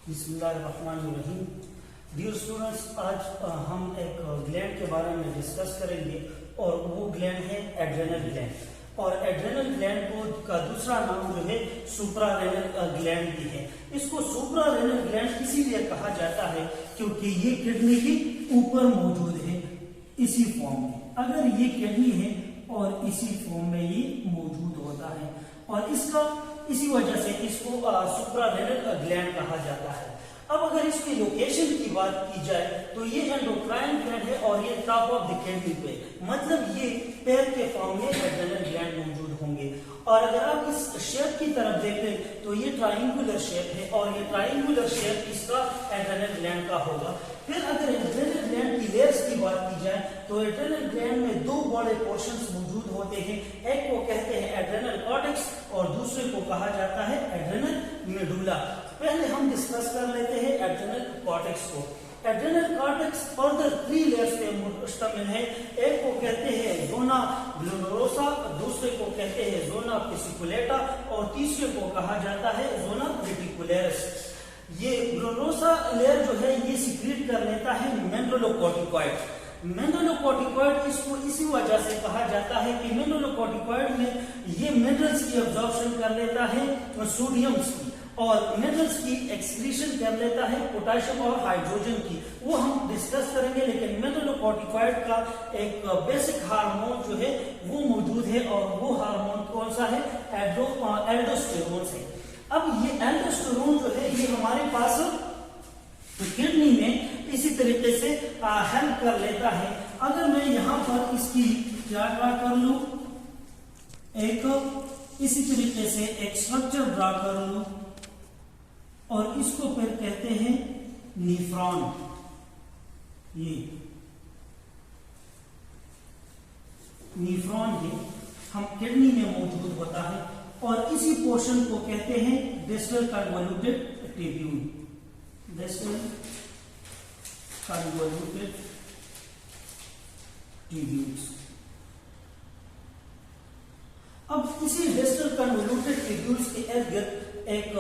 बिस्मिल्लाहिर्रहमानिर्रहीम। Dear students, आज हम एक ग्लैंड के बारे में डिस्कस करेंगे और वो ग्लैंड है एड्रेनल ग्लैंड। और एड्रेनल ग्लैंड का दूसरा नाम जो है सुप्रारेनल ग्लैंड भी है। इसको सुप्रारेनल ग्लैंड इसीलिए कहा जाता है क्योंकि ये किडनी के ऊपर मौजूद है इसी फॉर्म में। अगर ये किडनी है और इसी फॉर्म में ये मौजूद होता है और इसी वजह से इसको सुप्रारेनल ग्लैंड कहा जाता है। अब अगर इसकी लोकेशन की बात की जाए तो ये एंडोक्राइन ग्लैंड है और ये टॉप ऑफ द किडनी पे, मतलब ये पैर के फॉर्म में एड्रेनल ग्लैंड मौजूद होंगे। और अगर आप इस शेप की तरफ देखें तो ये ट्रायंगुलर शेप है और ये ट्रायंगुलर शेप इसका एड्रेनल ग्लैंड का होगा। फिर अगर एड्रेनल ग्लैंड की लेयर्स की बात की जाए तो एड्रेनल ग्लैंड में दो बड़े पोर्शंस मौजूद होते हैं। एक को कहते हैं एड्रेनल कॉर्टेक्स और दूसरे को कहा जाता है एड्रेनल मेडुला। पहले हम डिस्कस कर लेते हैं एड्रेनल कॉर्टेक्स को। एड्रेनल कॉर्टेक्स फर्दर 3 लेयर्स पे मुश्तमिल है। एक को कहते हैं जोना ग्लोमेरुलोसा, दूसरे को कहते हैं जोना फेसिकुलेटा और तीसरे को कहा जाता है जोना रेटिकुलरिस। ये ग्लोमेरुलोसा लेयर जो है ये सिक्रीट कर लेता है मिनरलोकॉर्टिकॉइड। मिनरलोकॉर्टिकॉइड इसको इसी वजह से कहा जाता है कि मिनरलोकॉर्टिकॉइड में ये मिनरल्स की एब्जॉर्प्शन कर लेता है सोडियम्स की और मिनरल्स की एक्सक्रीशन कर लेता है पोटेशियम और हाइड्रोजन की। वो हम डिस्कस करेंगे, लेकिन मिनरलोकॉर्टिकॉइड का एक बेसिक हार्मोन जो है वो मौजूद है और वो हार्मोन कौन सा है? एल्डोस्टेरोन है। अब ये एल्डोस्टेरोन जो है ये हमारे पास किडनी में इसी तरीके से हेल्प कर लेता है। अगर मैं यहाँ पर इसकी क्या ड्रा कर लू, एक इसी तरीके से एक स्ट्रक्चर ड्रा कर लू और इसको फिर कहते हैं नीफ्रॉन। ये नीफ्रॉन है, हम किडनी में मौजूद होता है और इसी पोर्शन को कहते हैं distal convoluted tubule. Distal convoluted tubules. अब इसी डिस्टल कन्वोल्यूटेड ट्यूब्यूल्स के इर्द एक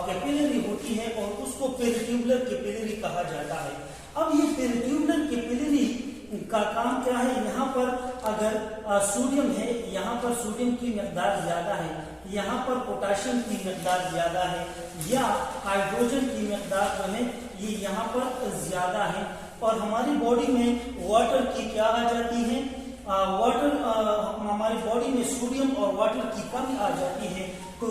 कैपिलरी होती है और उसको पेरिट्यूबुलर कैपिलरी कहा जाता है। अब ये पेरिट्यूबुलर कैपिलरी का काम क्या है? यहाँ पर अगर सोडियम है, यहाँ पर सोडियम की मिकदार ज्यादा है, यहाँ पर पोटेशियम की मिकदार ज्यादा है या हाइड्रोजन की मिकदार जो है ये यहाँ पर ज्यादा है और हमारी बॉडी में वाटर की क्या आ जाती है? हमारी बॉडी में सोडियम और वाटर की कमी आ जाती है। तो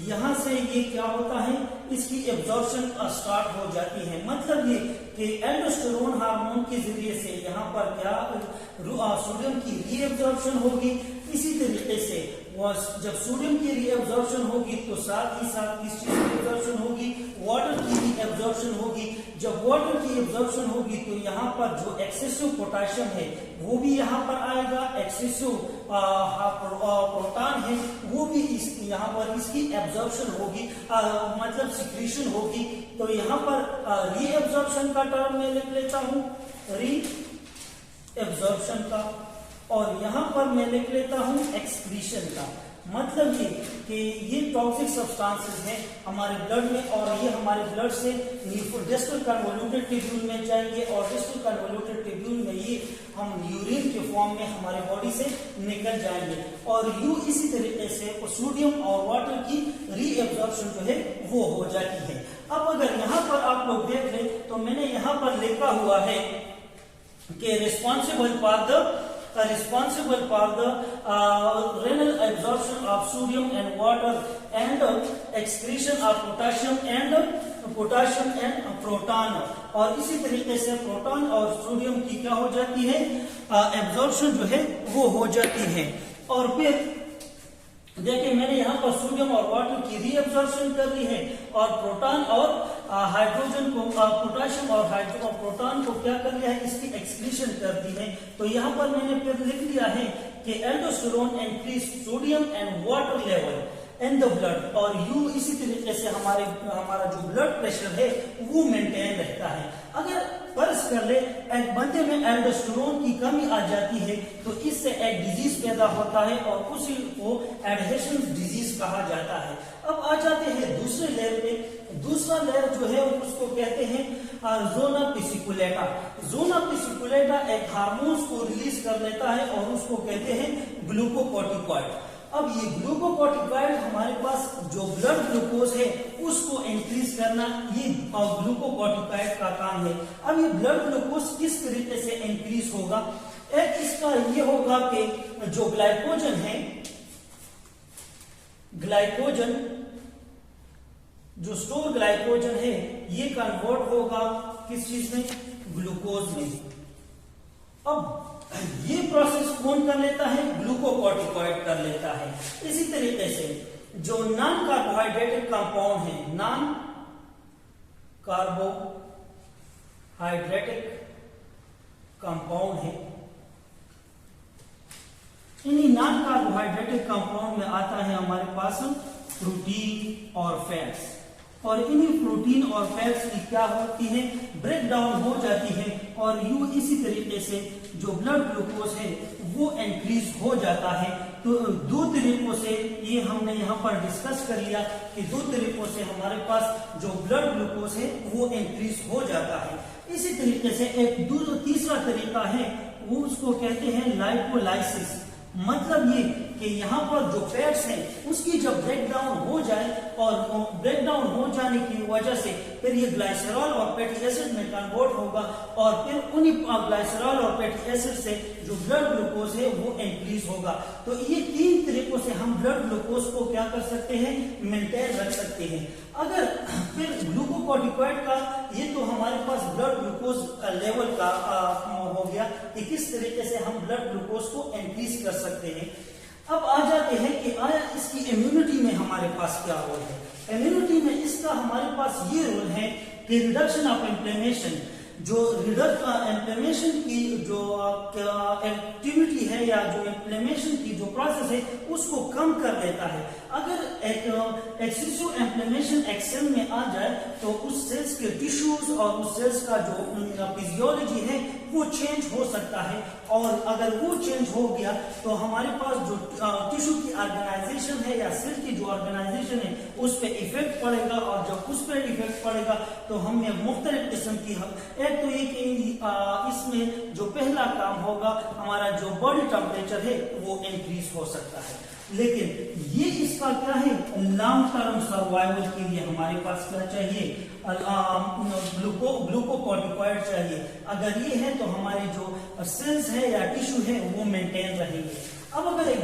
यहाँ से ये क्या होता है? इसकी एब्जॉर्प्शन स्टार्ट हो जाती है। मतलब ये कि एल्डोस्टेरोन हार्मोन के जरिए से यहाँ पर क्या सोडियम की रीएब्जॉर्प्शन होगी। इसी तरीके से जब सोडियम की रीएब्जॉर्प्शन होगी तो साथ ही साथ किस चीज की एब्जॉर्प्शन होगी? वाटर की भी एब्जॉर्प्शन होगी। जब वाटर की एब्जॉर्प्शन होगी तो यहाँ पर जो एक्सेसिव पोटेशियम है वो भी यहाँ पर आएगा, एक्सेसिव प्रोटॉन है वो भी यहाँ पर इसकी एब्जॉर्प्शन होगी, मतलब सिक्रीशन होगी। तो यहाँ पर रीएब्जॉर्प्शन का टर्म मैं लिख लेता हूँ, रीएब्जॉर्प्शन का, और यहाँ पर मैं लिख लेता हूँ एक्सक्रीशन का। मतलब ये कि ये टॉक्सिक सब्सटेंसेस हैं हमारे ब्लड में और ये हमारे ब्लड से डिस्टल कन्वोल्यूटेड ट्यूब्यूल में जाएंगे और डिस्टल कन्वोल्यूटेड ट्यूब्यूल में ये हम यूरिन के फॉर्म में हमारे बॉडी से निकल जाएंगे और इसी तरीके से सोडियम और वाटर की रीएब्जॉर्प्शन जो है वो हो जाती है। अब अगर यहाँ पर आप लोग देख लें तो मैंने यहाँ पर लिखा हुआ है कि responsible for the renal absorption of sodium and water and excretion of potassium and proton। और इसी तरीके से प्रोटॉन और सोडियम की क्या हो जाती है? एब्जॉर्प्शन जो है वो हो जाती है। और फिर देखिए मैंने यहाँ पर सोडियम और वाटर की रीएब्जॉर्प्शन कर ली है और प्रोटॉन और हाइड्रोजन को, पोटेशियम और प्रोटॉन को क्या कर लिया है? इसकी एक्सक्रीशन कर दी है। तो यहाँ पर मैंने फिर लिख लिया है कि aldosterone increase sodium and water level in the blood. और इसी तरीके से हमारा जो ब्लड प्रेशर है वो मेंटेन रहता है। अगर फर्ज कर ले एक बंदे में एल्डोस्टेरोन की कमी आ जाती है तो इससे एक डिजीज पैदा होता है और उसी को एडहेशन डिजीज कहा जाता है। अब आ जाते हैं दूसरे लेयर पे दूसरा लेयर जो है उसको कहते हैं जोना पिसिकुलेटा। जोना पिसिकुलेटा एक हार्मोन्स को रिलीज कर लेता है और उसको कहते हैं ग्लूकोकॉर्टिकॉइड। अब ये ग्लूकोकॉर्टिकॉइड हमारे पास जो ब्लड ग्लूकोज है उसको इंक्रीज करना, ये ग्लूकोकॉर्टिकॉइड का काम है। अब ये ब्लड ग्लूकोज किस तरीके से इंक्रीज होगा? एक इसका ये होगा कि जो ग्लाइकोजन है, ग्लाइकोजन जो स्टोर ग्लाइकोजन है ये कन्वर्ट होगा किस चीज में? ग्लूकोज में। अब ये प्रोसेस कौन कर लेता है? ग्लूकोकॉर्टिकॉइड कर लेता है। इसी तरीके से जो नॉन कार्बोहाइड्रेटेड कंपाउंड है, नॉन कार्बोहाइड्रेटिक कंपाउंड है, इन्हीं नॉन कार्बोहाइड्रेटिक कंपाउंड में आता है हमारे पास प्रोटीन और फैट्स। और इन्हीं प्रोटीन और फैट्स की क्या होती है? ब्रेक डाउन हो जाती है और यूं इसी तरीके से जो ब्लड ग्लूकोज है वो इंक्रीज हो जाता है। तो दो तरीकों से ये हमने यहाँ पर डिस्कस कर लिया कि दो तरीकों से हमारे पास जो ब्लड ग्लूकोज है वो इंक्रीज हो जाता है। इसी तरीके से एक तीसरा तरीका है, वो उसको कहते हैं लाइपोलाइसिस। मतलब ये कि यहाँ पर जो फैट्स हैं उसकी जब ब्रेकडाउन हो जाए और ब्रेकडाउन हो जाने की वजह से फिर ये ग्लाइसरॉल और फैटी एसिड में कन्वर्ट होगा और फिर उन्हीं ग्लाइसरॉल और फैटी एसिड से जो ब्लड ग्लूकोज है वो इंक्रीज होगा। तो ये तीन तरीकों से हम ब्लड ग्लूकोज को क्या कर सकते हैं? मेंटेन रख सकते हैं। अगर फिर ग्लूकोकॉर्टिकॉइड का ये तो हमारे पास ब्लड ग्लूकोज लेवल का हो गया कि किस तरीके से हम ब्लड ग्लूकोज को इंक्रीज कर सकते हैं। अब आ जाते हैं कि आया इसकी इम्यूनिटी में हमारे पास क्या रोल है। इम्यूनिटी में इसका हमारे पास ये रोल है कि रिडक्शन ऑफ इन्फ्लेमेशन, जो इन्फ्लेमेशन की जो एक्टिविटी है या जो इन्फ्लेमेशन की जो प्रोसेस है उसको कम कर देता है। अगर एक एक्सेसिव इन्फ्लेमेशन एक सेल में आ जाए तो उस सेल्स के टिश्यूज और उस सेल्स का जो फिजियोलॉजी है वो चेंज हो सकता है। और अगर वो चेंज हो गया तो हमारे पास जो टिश्यू की ऑर्गेनाइजेशन है या सेल की जो ऑर्गेनाइजेशन है उस पर इफेक्ट पड़ेगा और जब उस पर इफेक्ट पड़ेगा तो हमें मुख्तलिफ किस्म की एक तो ये कि इसमें जो पहला काम होगा हमारा जो बॉडी टेम्परेचर है वो इंक्रीज हो सकता है। लेकिन ये इसका क्या है? लॉन्ग टर्म सर्वाइवल के लिए हमारे पास क्या चाहिए? ग्लूकोकॉर्टिकॉइड चाहिए। अगर ये है तो हमारे जो सेल्स है या टिश्यू है वो मेंटेन रहेंगे। अब अगर एक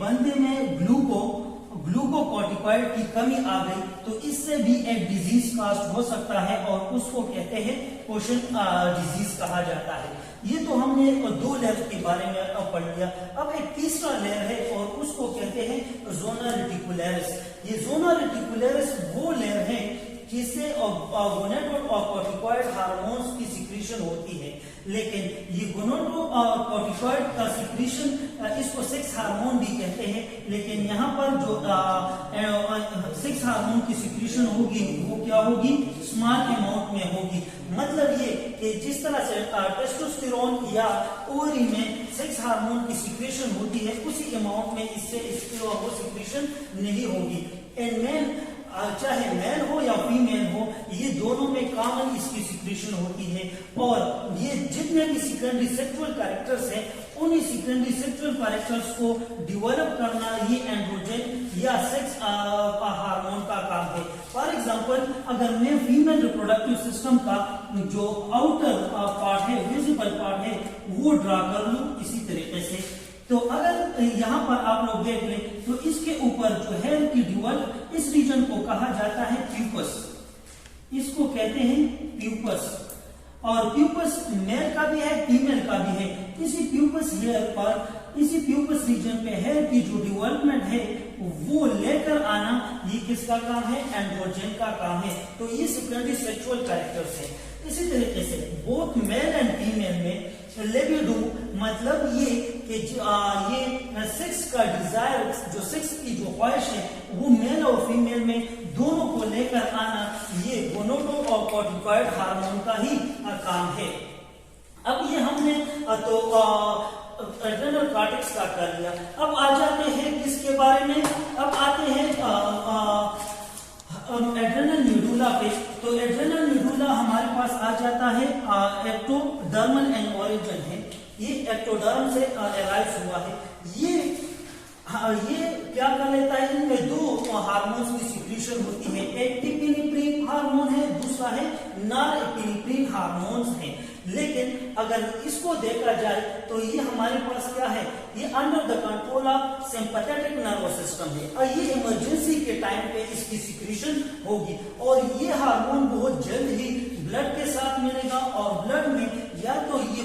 बंदे में ग्लूकोकॉर्टिकॉइड की कमी आ गई तो इससे भी एक डिजीज कास्ट हो सकता है और उसको कहते हैं पोषण डिजीज कहा जाता है। ये तो हमने दो लेयर के बारे में पढ़ लिया। अब एक तीसरा लेयर है और उसको कहते हैं जोना रेटिकुलरिस। ये जोना रेटिकुलरिस वो लेयर है जिससे गोनाडोकॉर्टिकॉइड हार्मोन्स की सिक्रीशन होती है। लेकिन ये गोनाडोकॉर्टिकॉइड का सिक्रीशन इसको सेक्स हार्मोन भी कहते हैं। लेकिन यहाँ पर जो सेक्स हार्मोन की सिक्रीशन होगी वो क्या होगी? स्मॉल अमाउंट में होगी। मतलब ये कि जिस तरह से टेस्टोस्टेरोन या ओवरी में सेक्स हार्मोन की सिक्रीशन होती है उसी अमाउंट में इससे वो सिक्रीशन नहीं होगी। एंड मैन, चाहे मेल हो या फीमेल हो, ये दोनों में कॉमन इसकी सिक्रीशन होती है। और ये जितने भी सेकेंडरी सेक्सुअल कैरेक्टर्स हैं उन्हीं सेकेंडरी सेक्सुअल कैरेक्टर्स को डेवलप करना ये एंड्रोजन या सेक्स हार्मोन का काम है। फॉर एग्जांपल, अगर मैं फीमेल रिप्रोडक्टिव सिस्टम का जो आउटर पार्ट है, विजिबल पार्ट है, वो ड्रा कर लूं इसी तरीके से, तो अगर यहाँ पर आप लोग देख लें तो इसके ऊपर जो हेयर की ड्यूअल, इस रीजन को कहा जाता है प्यूपस। इसको कहते हैं प्यूपस। और प्यूपस मेल का भी है, फीमेल का भी है। इसी प्यूपस हेयर पर, इसी प्यूपस रीजन पे हेयर की जो डेवलपमेंट है वो लेकर आना, ये किसका काम है? एंड्रोजन का काम है। तो ये सेकेंडरी सेक्सुअल कैरेक्टर्स है। इसी तरीके से बोथ मेल एंड फीमेल में लिबिडो, मतलब ये कि ये सेक्स का डिजायर, जो सेक्स की जो ख्वाहिश है वो मेल और फीमेल में दोनों को लेकर आना, ये गोनाडोकॉर्टिकॉइड हार्मोन का ही काम है। अब ये हमने तो एड्रेनल कॉर्टेक्स का कर लिया। अब आ जाते हैं किसके बारे में, अब आते हैं एड्रेनल न्यूडुला पे। तो एड्रेनल न्यूडुला हमारे पास आ जाता है एक्टोडर्मल एंड ओरिजिन है, ये एक्टोडर्म से एराइज हुआ है। ये क्या कर लेता है, इनमें दो हार्मोन्स की सिक्रीशन होती है, एक एपिनेफ्रिन हार्मोन है, दूसरा है नॉरएपिनेफ्रिन हार्मोन्स है। लेकिन अगर इसको देखा जाए तो ये हमारे पास क्या है, ये under the control of sympathetic nervous system है और ये इमरजेंसी के टाइम पे इसकी सिक्रीशन होगी और ये हार्मोन बहुत जल्द ही ब्लड के साथ मिलेगा और ब्लड में या तो ये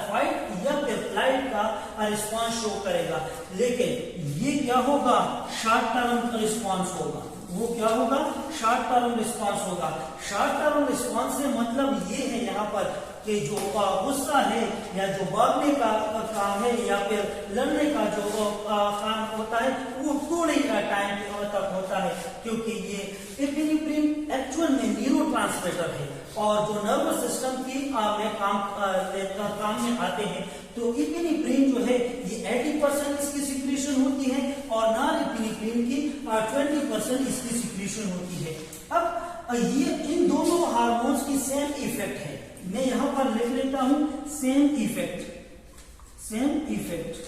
फाइट या फिर फ्लाइट का रिस्पॉन्स शो करेगा। लेकिन ये क्या होगा, शॉर्ट टर्म रिस्पॉन्स होगा। वो क्या होगा, शॉर्ट टर्म रिस्पॉन्स होगा। शॉर्ट टर्म रिस्पॉन्स से मतलब ये है यहाँ पर कि जो गुस्सा है या जो भागने का काम है या फिर लड़ने का जो काम होता है वो थोड़े टाइम तक होता है, क्योंकि ये एपिनेफ्रिन एक्चुअल में न्यूरोट्रांसमीटर है और जो नर्वस सिस्टम की में काम में आते हैं। तो एपिनेफ्रिन जो है ये 80% इसकी सिक्रीशन होती है और नॉरएपिनेफ्रिन की 20% इसकी सिक्रीशन होती है। अब ये इन दोनों हार्मोन्स की सेम इफेक्ट है, मैं यहां पर लिख लेता हूं सेम इफेक्ट।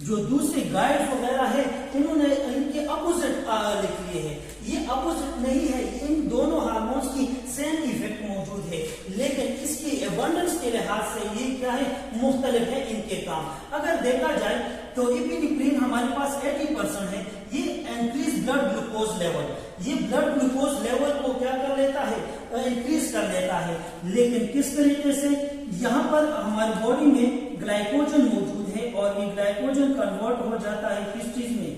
जो दूसरे गाइड वगैरह है इन्होंने इनके अपोजिट लिख लिए हैं, ये अपोजिट नहीं है, इन दोनों हार्मोन्स की सेम इफेक्ट मौजूद है, लेकिन इसकी एबंडेंस के लिहाज से ये क्या है, मुख्तलिफ है इनके काम। अगर देखा जाए तो एपिनेफ्रिन हमारे पास 80% है, ये इंक्रीज ब्लड ग्लूकोज लेवल, ये ब्लड ग्लूकोज लेवल को क्या कर लेता है, इंक्रीज कर लेता है। लेकिन किस तरीके से, यहाँ पर हमारी बॉडी में ग्लाइकोजन मौजूद है और ये ग्लाइकोजन कन्वर्ट हो जाता है किस चीज में,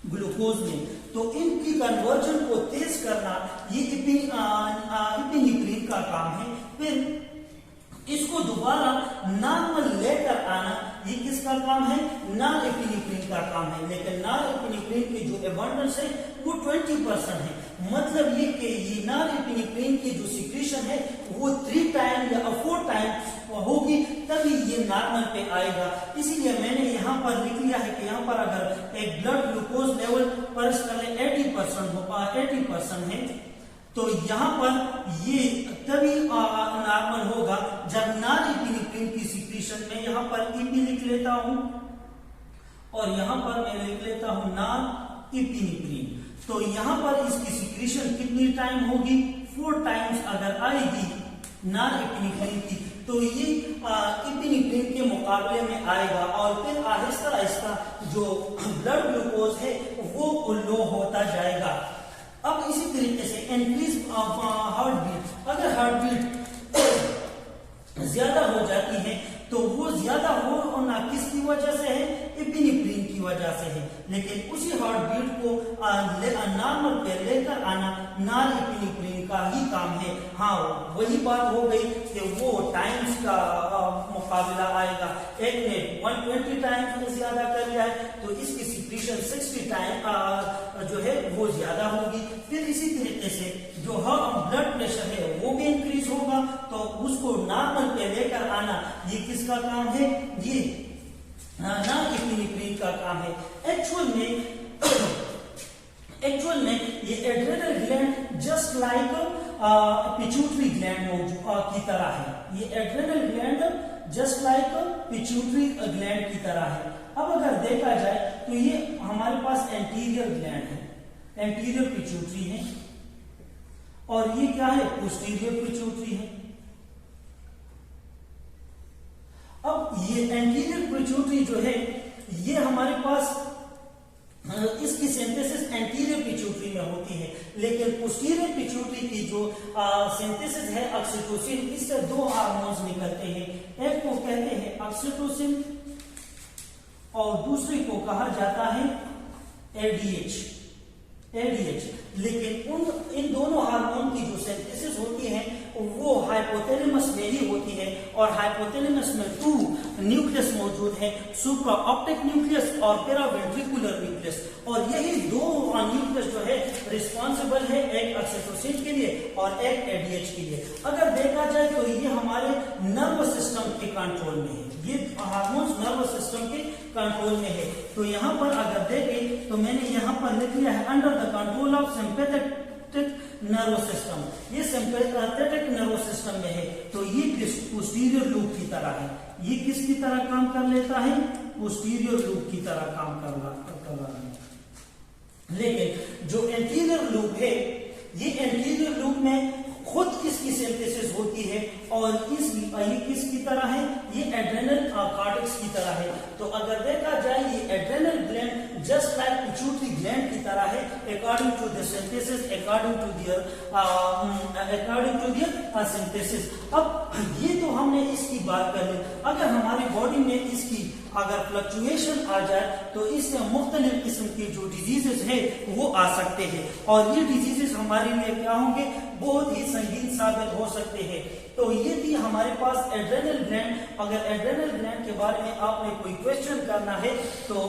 ग्लूकोज में। तो इनकी कन्वर्जन को तेज करना ये एपिनेफ्रिन का काम है। फिर इसको दोबारा नॉर्मल लेकर आना ये किसका काम है, नॉरएपिनेफ्रिन का काम है। लेकिन नॉरएपिनेफ्रिन की जो एबंडेंस है वो 20% है, मतलब ये कि ये नॉरएपिनेफ्रिन की जो सिक्रीशन है वो 3 टाइम या 4 टाइम होगी तभी ये नॉर्मल पे आएगा। इसीलिए मैंने यहाँ पर लिख लिया है कि यहाँ पर अगर एक ब्लड ग्लूकोज लेवल पर 80% है तो यहाँ पर ये तभी नॉर्मल होगा जब नॉरएपिनेफ्रिन की सिक्रीशन में यहाँ पर ईपी लिख लेता हूं और यहाँ पर मैं लिख लेता हूं नॉरएपिनेफ्रिन। तो यहाँ पर इसकी सिक्रीशन कितनी टाइम होगी, 4 टाइम्स अगर आएगी नॉरएपिनेफ्रिन की तो ये एपिनेफ्रिन के मुकाबले में आएगा और फिर आहिस्ता आहिस्ता जो ब्लड ग्लूकोज है वो लो होता जाएगा। अब इसी तरीके से इंक्रीज हार्ट बीट, अगर हार्ट बीट ज्यादा हो जाती है तो वो ज्यादा होना किसकी वजह से है, एपिनेफ्रिन की वजह से है। लेकिन उसी हार्ट बीट को नॉर्मल पे लेकर आना नॉरएपिनेफ्रिन का ही काम है। हाँ, वही बात हो गई कि वो टाइम्स का मुकाबला आएगा, एक ने 120 टाइम्स ज्यादा कर लिया है तो इसकी सिक्रीशन 60 टाइम जो है वो ज्यादा होगी। फिर इसी तरीके से जो ब्लड प्रेशर है वो भी इंक्रीज होगा तो उसको नॉर्मल पे लेकर आना ये किसका काम है, ये नॉरएपिनेफ्रिन का काम है। एक्चुअल में ये adrenal gland just like pituitary gland की तरह है, ये adrenal gland just like pituitary gland की तरह है। अब अगर देखा जाए तो ये हमारे पास एंटीरियर ग्लैंड है, एंटीरियर पिट्यूटरी है और ये क्या है, पोस्टीरियर पिट्यूटरी है। अब ये एंटीरियर पिट्यूटरी जो है ये हमारे पास इसकी सिंथेसिस एंटीरियर पिट्यूटरी में होती है, लेकिन पोस्टीरियर पिट्यूटरी की जो सिंथेसिस है ऑक्सीटोसिन, इससे 2 हार्मोन्स निकलते हैं, एक को कहते हैं ऑक्सीटोसिन और दूसरे को कहा जाता है एडीएच। लेकिन इन दोनों हार्मोन की जो सिंथेसिस होती है वो हाइपोथैलेमस में ही होती है, और हाइपोथैलेमस में 2 न्यूक्लियस मौजूद है, सुप्रा ऑप्टिक न्यूक्लियस और पेरावेंट्रिकुलर न्यूक्लियस। और यही 2 न्यूक्लियस जो है रिस्पॉन्सिबल है एक ऑक्सीटोसिन के लिए और एक एडीएच के लिए। अगर देखा जाए तो ये हमारे नर्वस सिस्टम के कंट्रोल में है, ये हार्मोन्स नर्वस सिस्टम के कंट्रोल में है। तो यहाँ पर अगर देखें तो मैंने यहाँ पर लिख लिया है under the control of sympathetic nervous system, ये सिंपैथेटिक नर्वस सिस्टम में है। तो ये पोस्टीरियर लूप की तरह है, ये किसकी तरह काम कर लेता है, पोस्टीरियर लूप की तरह काम कर रहा है। लेकिन जो एंटीरियर लूप है, ये एंटीरियर लूप में खुद किसकी सिंथेसिस होती है, और ये किसकी तरह है, ये एड्रेनल कॉर्टेक्स की तरह है। तो अगर देखा जाए ये adrenal gland just like pituitary gland की तरह है according to the synthesis, according to their synthesis. अब ये तो हमने इसकी बात कर ली। अगर हमारी बॉडी में इसकी अगर फ्लक्चुएशन आ जाए तो इससे मुख्तलिफ किस्म के जो डिजीजेस है वो आ सकते हैं, और ये डिजीजेस हमारे लिए क्या होंगे, बहुत ही संगीन साबित हो सकते हैं। तो ये थी हमारे पास एड्रेनल ग्लैंड। अगर एड्रेनल ग्लैंड के बारे में आपने कोई क्वेश्चन करना है तो